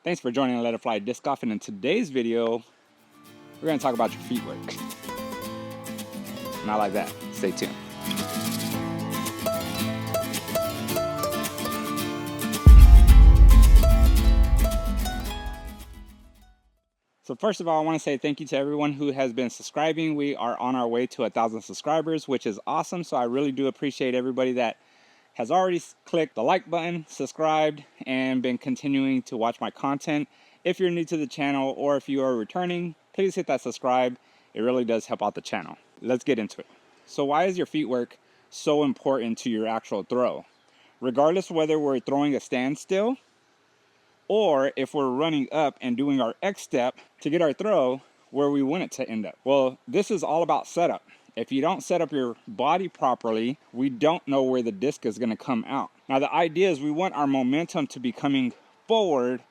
Thanks for joining Let It Fly Disc Golf, and in today's video, we're going to talk about your feet work. Not like that. Stay tuned. So first of all, I want to say thank you to everyone who has been subscribing. We are on our way to 1,000 subscribers, which is awesome. So I really do appreciate everybody that has already clicked the like button, subscribed, and been continuing to watch my content. If you're new to the channel or if you are returning, please hit that subscribe. It really does help out the channel. Let's get into it. So why is your feet work so important to your actual throw? Regardless of whether we're throwing a standstill or if we're running up and doing our X step to get our throw where we want it to end up. Well, this is all about setup. If you don't set up your body properly, we don't know where the disc is going to come out. Now, the idea is we want our momentum to be coming forward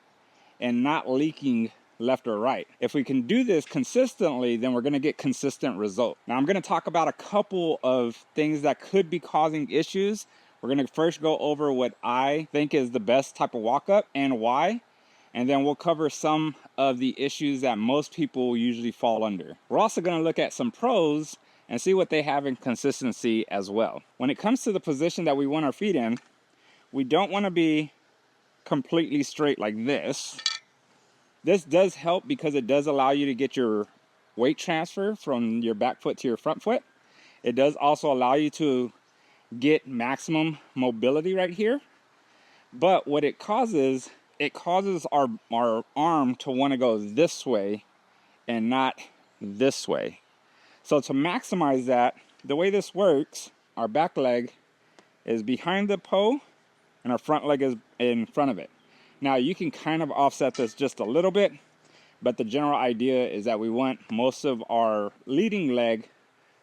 and not leaking left or right. If we can do this consistently, then we're going to get consistent results. Now, I'm going to talk about a couple of things that could be causing issues. We're going to first go over what I think is the best type of walk up and why, and then we'll cover some of the issues that most people usually fall under. We're also going to look at some pros and see what they have in consistency as well. When it comes to the position that we want our feet in, we don't want to be completely straight like this. This does help because it does allow you to get your weight transfer from your back foot to your front foot. It does also allow you to get maximum mobility right here. But what it causes our arm to want to go this way and not this way. So to maximize that, the way this works, our back leg is behind the toe and our front leg is in front of it. Now you can kind of offset this just a little bit, but the general idea is that we want most of our leading leg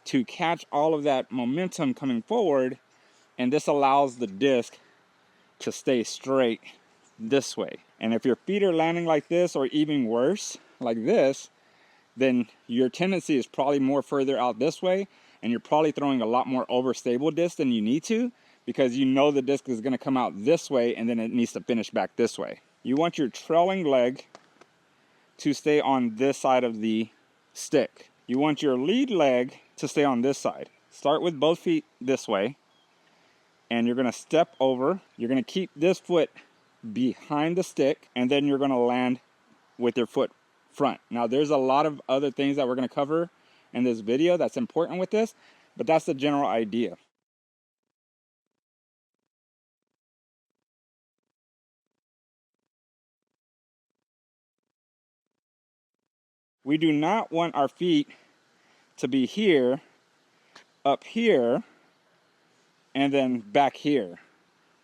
to catch all of that momentum coming forward, and this allows the disc to stay straight this way. And if your feet are landing like this, or even worse, like this, then your tendency is probably more further out this way, and you're probably throwing a lot more overstable disc than you need to, because you know the disc is going to come out this way and then it needs to finish back this way. You want your trailing leg to stay on this side of the stick. You want your lead leg to stay on this side. Start with both feet this way, and you're going to step over. You're going to keep this foot behind the stick, and then you're going to land with your foot front. Now, there's a lot of other things that we're going to cover in this video that's important with this, but that's the general idea. We do not want our feet to be here, up here, and then back here,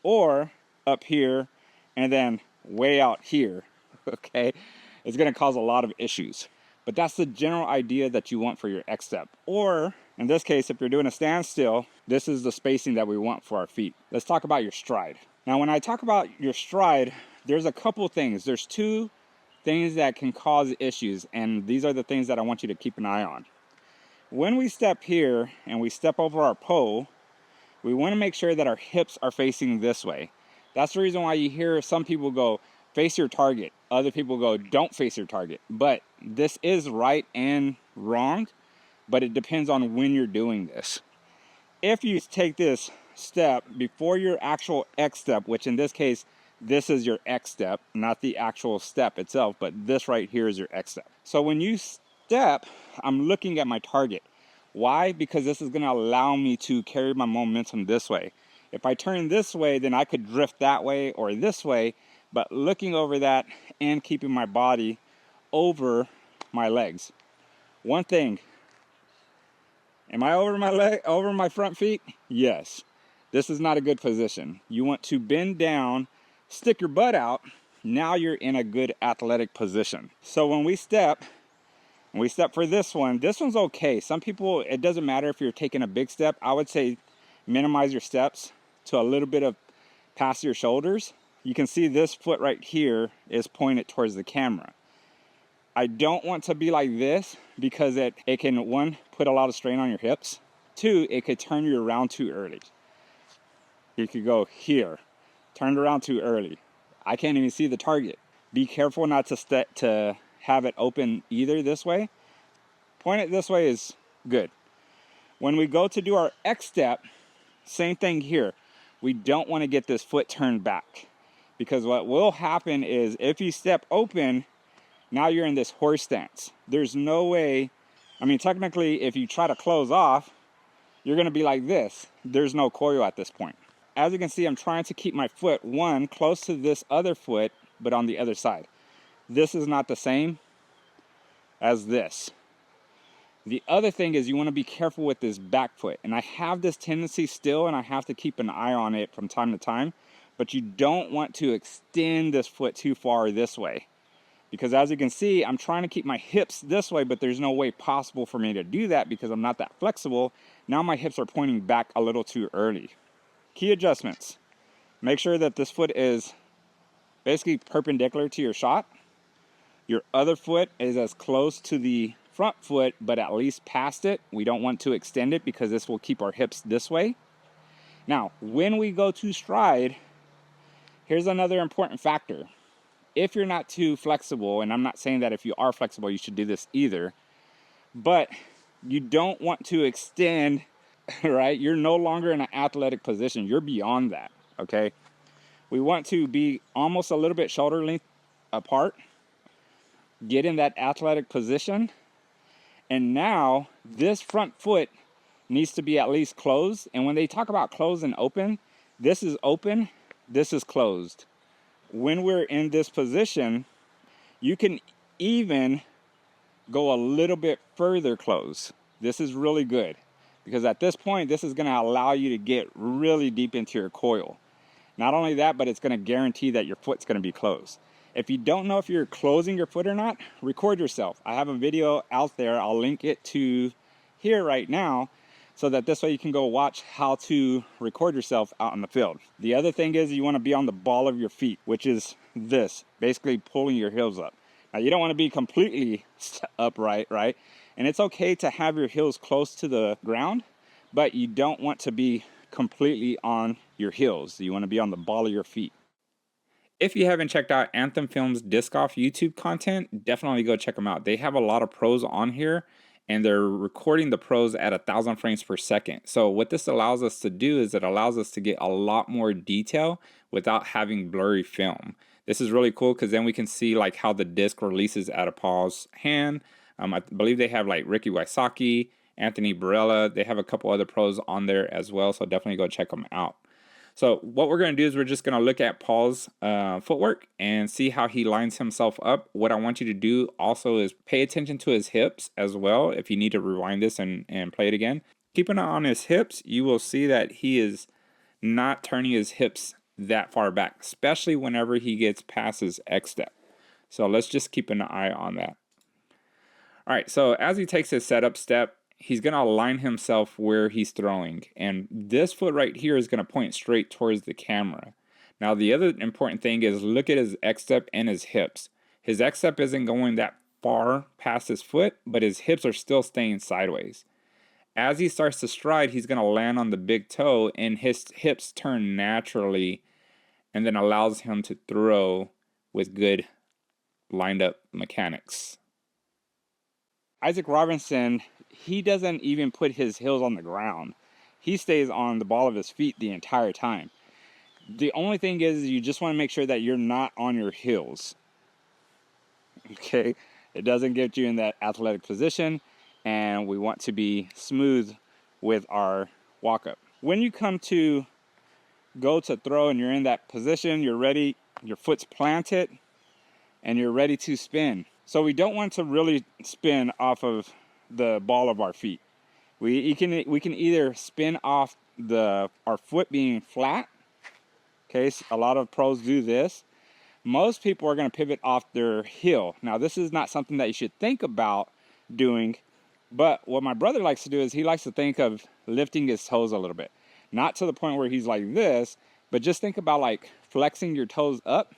or up here and then way out here. Okay, it's going to cause a lot of issues, but that's the general idea that you want for your X step. Or in this case, if you're doing a standstill, this is the spacing that we want for our feet. Let's talk about your stride. Now, when I talk about your stride, there's a couple things. There's two things that can cause issues, and these are the things that I want you to keep an eye on. When we step here and we step over our pole, we want to make sure that our hips are facing this way. That's the reason why you hear some people go, face your target. Other people go, don't face your target. But this is right and wrong, but it depends on when you're doing this. If you take this step before your actual X step, which in this case, this is your X step, not the actual step itself, but this right here is your X step. So when you step, I'm looking at my target. Why? Because this is going to allow me to carry my momentum this way. If I turn this way, then I could drift that way or this way, but looking over that and keeping my body over my legs. One thing, am I over my leg, over my front feet? Yes. This is not a good position. You want to bend down, stick your butt out. Now you're in a good athletic position. So when we step for this one's okay. Some people, it doesn't matter if you're taking a big step. I would say minimize your steps to a little bit of past your shoulders. You can see this foot right here is pointed towards the camera. I don't want to be like this because it can, one, put a lot of strain on your hips. Two, it could turn you around too early. You could go here, turned around too early. I can't even see the target. Be careful not to have it open either this way. Point it this way is good. When we go to do our X step, same thing here. We don't want to get this foot turned back, because what will happen is if you step open, now you're in this horse stance. There's no way, I mean, technically, if you try to close off, you're going to be like this. There's no coil at this point. As you can see, I'm trying to keep my foot, one, close to this other foot, but on the other side. This is not the same as this. The other thing is you want to be careful with this back foot. And I have this tendency still, and I have to keep an eye on it from time to time, but you don't want to extend this foot too far this way. Because as you can see, I'm trying to keep my hips this way, but there's no way possible for me to do that because I'm not that flexible. Now my hips are pointing back a little too early. Key adjustments. Make sure that this foot is basically perpendicular to your shot. Your other foot is as close to the front foot, but at least past it. We don't want to extend it because this will keep our hips this way. Now, when we go to stride, here's another important factor. If you're not too flexible, and I'm not saying that if you are flexible, you should do this either, but you don't want to extend, right? You're no longer in an athletic position. You're beyond that, okay? We want to be almost a little bit shoulder length apart, get in that athletic position, and now this front foot needs to be at least closed. And when they talk about closed and open, this is open, this is closed. When we're in this position, you can even go a little bit further close. This is really good because at this point, this is going to allow you to get really deep into your coil. Not only that, but it's going to guarantee that your foot's going to be closed. If you don't know if you're closing your foot or not, record yourself. I have a video out there. I'll link it to here right now, so that this way you can go watch how to record yourself out in the field. The other thing is you want to be on the ball of your feet, which is this, basically pulling your heels up. Now you don't want to be completely upright, right? And it's okay to have your heels close to the ground, but you don't want to be completely on your heels. You want to be on the ball of your feet. If you haven't checked out Anthem Films Disc Golf YouTube content, definitely go check them out. They have a lot of pros on here, and they're recording the pros at 1,000 frames per second. So what this allows us to do is it allows us to get a lot more detail without having blurry film. This is really cool because then we can see like how the disc releases out of Paul's hand. I believe they have like Ricky Wysocki, Anthony Barella. They have a couple other pros on there as well, so definitely go check them out. So what we're going to do is we're just going to look at Paul's footwork and see how he lines himself up. What I want you to do also is pay attention to his hips as well. If you need to rewind this and play it again, keep an eye on his hips. You will see that he is not turning his hips that far back, especially whenever he gets past his X step. So let's just keep an eye on that. All right, so as he takes his setup step, he's going to align himself where he's throwing. And this foot right here is going to point straight towards the camera. Now, the other important thing is look at his X step and his hips. His X step isn't going that far past his foot, but his hips are still staying sideways. As he starts to stride, he's going to land on the big toe, and his hips turn naturally, and then allows him to throw with good lined up mechanics. Isaac Robinson, he doesn't even put his heels on the ground. He stays on the ball of his feet the entire time. The only thing is you just want to make sure that you're not on your heels. Okay? It doesn't get you in that athletic position, and we want to be smooth with our walk-up. When you come to go to throw and you're in that position, you're ready, your foot's planted, and you're ready to spin. So we don't want to really spin off of the ball of our feet. We can either spin off our foot being flat. Okay, so a lot of pros do this. Most people are going to pivot off their heel. Now, this is not something that you should think about doing, but what my brother likes to do is he likes to think of lifting his toes a little bit. Not to the point where he's like this, but just think about like flexing your toes up,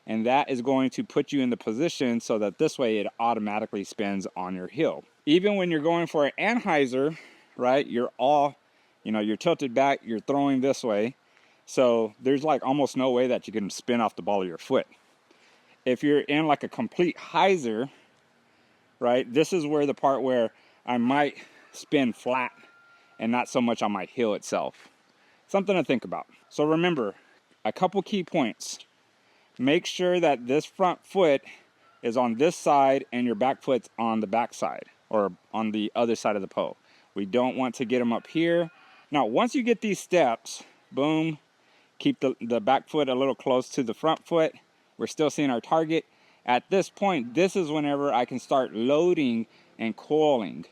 and that is going to put you in the position so that this way it automatically spins on your heel. Even when you're going for an anhyzer, right, you're tilted back, you're throwing this way. So there's like almost no way that you can spin off the ball of your foot. if you're in like a complete hyzer, right, this is where the part where I might spin flat and not so much on my heel itself. Something to think about. So remember, a couple key points. Make sure that this front foot is on this side and your back foot's on the back side or on the other side of the pole. We don't want to get them up here. Now, once you get these steps, boom, keep the back foot a little close to the front foot. We're still seeing our target. At this point, this is whenever I can start loading and coiling.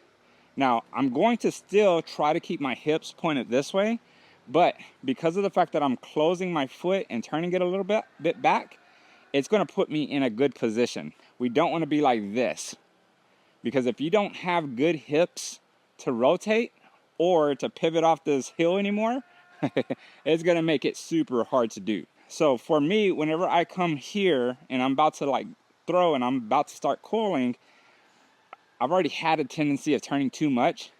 Now, I'm going to still try to keep my hips pointed this way, but because of the fact that I'm closing my foot and turning it a little bit back, it's going to put me in a good position. We don't want to be like this, because if you don't have good hips to rotate or to pivot off this hill anymore, it's going to make it super hard to do. So for me, whenever I come here and I'm about to like throw and I'm about to start coiling, I've already had a tendency of turning too much.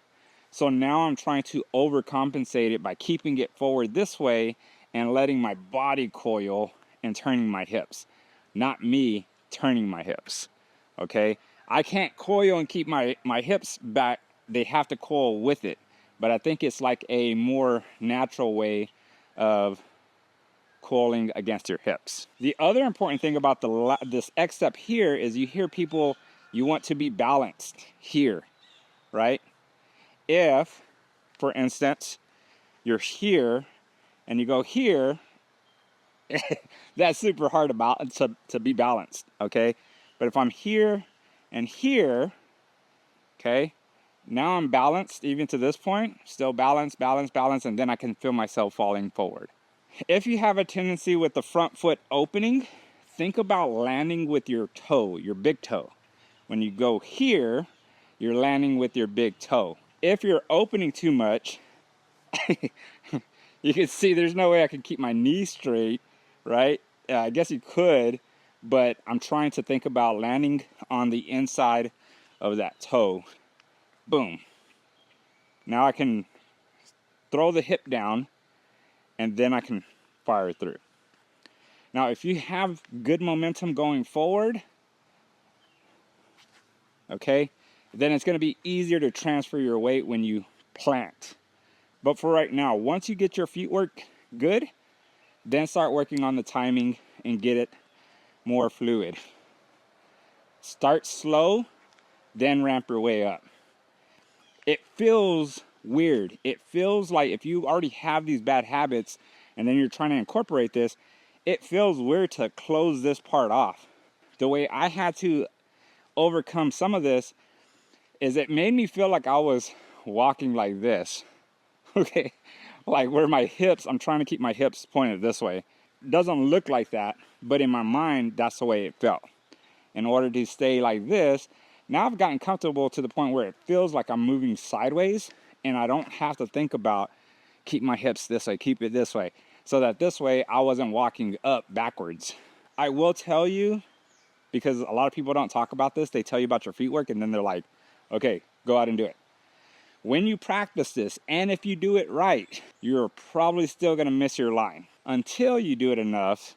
So now I'm trying to overcompensate it by keeping it forward this way and letting my body coil and turning my hips, not me turning my hips. Okay, I can't coil and keep my hips back. They have to coil with it. But I think it's like a more natural way of coiling against your hips. The other important thing about this X step here is you hear people, you want to be balanced here, right? If, for instance, you're here and you go here, that's super hard to be balanced, okay? But if I'm here and here, okay, now I'm balanced even to this point, still balanced, and then I can feel myself falling forward. If you have a tendency with the front foot opening, think about landing with your toe, your big toe. When you go here, you're landing with your big toe. If you're opening too much, you can see there's no way I can keep my knee straight, right? I guess you could, but I'm trying to think about landing on the inside of that toe. Boom. Now I can throw the hip down and then I can fire through. Now, if you have good momentum going forward, okay, then it's going to be easier to transfer your weight when you plant. But for right now, once you get your feet work good, then start working on the timing and get it more fluid. Start slow, then ramp your way up. It feels weird. It feels like if you already have these bad habits and then you're trying to incorporate this, it feels weird to close this part off. The way I had to overcome some of this is it made me feel like I was walking like this. Okay, like where my hips, I'm trying to keep my hips pointed this way. It doesn't look like that, but in my mind, that's the way it felt. In order to stay like this, now I've gotten comfortable to the point where it feels like I'm moving sideways and I don't have to think about keep my hips this way, keep it this way, so that this way I wasn't walking up backwards. I will tell you, because a lot of people don't talk about this, they tell you about your feet work and then they're like, okay, go out and do it. When you practice this, and if you do it right, you're probably still gonna miss your line until you do it enough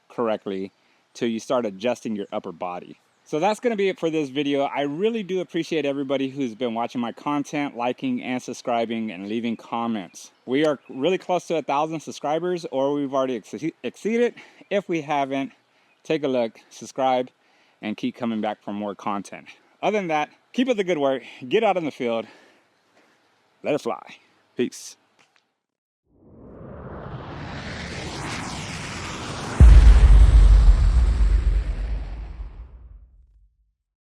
correctly till you start adjusting your upper body. So that's going to be it for this video. I really do appreciate everybody who's been watching my content, liking and subscribing and leaving comments. We are really close to 1,000 subscribers, or we've already exceeded. If we haven't, take a look, subscribe, and keep coming back for more content. Other than that, keep up the good work, get out in the field, let it fly. Peace.